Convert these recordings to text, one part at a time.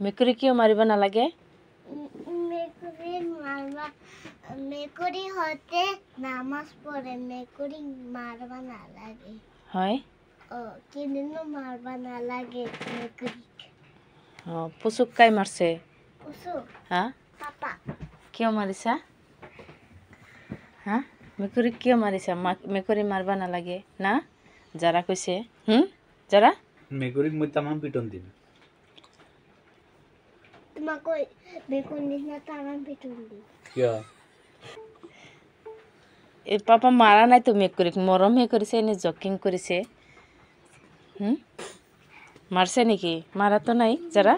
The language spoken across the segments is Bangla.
মেকুৰী কিয় মাৰিব নালাগে? মেকুৰী হতে নামাজ পঢ়ে, মেকুৰী মাৰিব নালাগে। হয় কিনো মাৰিব নালাগে মেকুৰীক। পুচুক কাই মাৰছে? হা পাপা। কিয় মাৰিছা? হা মেকুৰীক কিয় মাৰিছা? মেকুৰী মাৰিব নালাগে না? যাৰা কৈছে যাৰা মেকুৰীক মই তামাম পিটন দিম। তোমাক মেকুৰী নিচিনা তামাম পিটন দিম। কিয়? এই পাপা মাৰা নাই তো মেকুৰীক, মৰমহে কৰিছে নে জকিং কৰিছে? মাৰছে নেকি? মাৰাতো নাই যাৰা?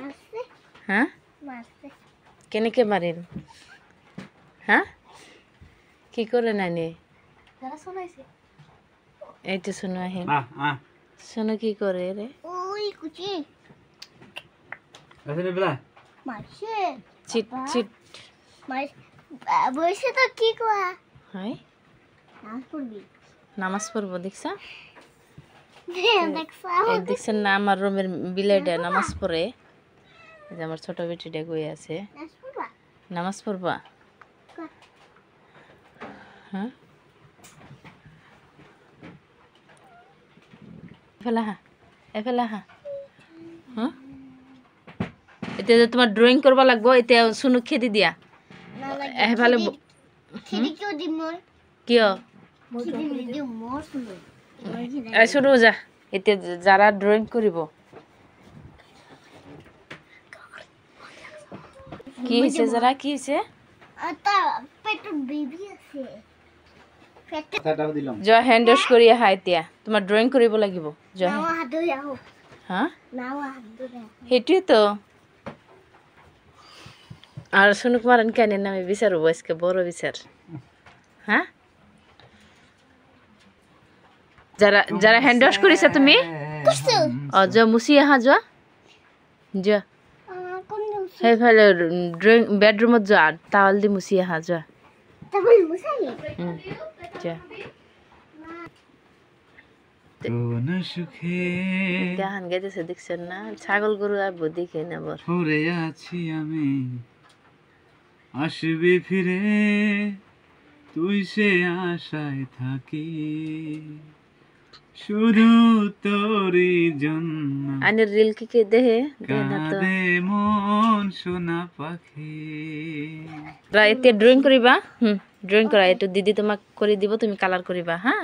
হা কেনেকে মাৰিল? হা কি কৰে নানি? এইটো শুনো আহিম। শুনো কি কৰে রে? ওই কুচি আসলে বেলা মারছে চিট চিট বসে তো কি কোয়া হয় নামাজ পড়বি। নামাজ পড়ব দেখছা? দেখছা এই দেখছেন না আমার রুমের বিলাইটা নামাজ পড়ে। এই যে আমার ছোট বেটিটা কই আছে। নামাজ পড়বা? হ্যাঁ এফেলা হা হ্যাঁ এতিয়া যে তোমার ড্রয়িং করবা লাগবো, এতিয়া শুনু খেদি দিয়া এফালে কিয় শুনু যা। এতিয়া যারা ড্রয়িং করিব কি হয়েছে? যারা কি হয়েছে? জয় হ্যান্ড ওয়াশ করি আহা। এতিয়া তোমার ড্রয়িং কৰিব লাগিব। জয় হা সেইটোৱে তো। আর শুনুক মারেন কেন নামে বিচারব আজকে বড় বিচার। হ্যাঁ যারা যারা হ্যান্ড ওয়াশ করেছে তুমি যা মুছি আহা যা যা সেইফালে ড্রয়িং বেডরুমত যা টাওয়াল দি মুছি আহা যা যা। গান গাইতেছে দেখছেন না? ছাগল গরু আর বুদ্ধি খেয়ে নেব। পড়ে আছি আমি, আসবি ফিরে তুই সে আশায় থাকি, শুধু তোরই জন্য আনের রিল কি কে দেহে কাঁদে মন সোনা পাখি। এতিয়া ড্রয়িং করিবা? ড্রয়িং করা একটু দিদি তোমাক করে দিব, তুমি কালার করিবা। হ্যাঁ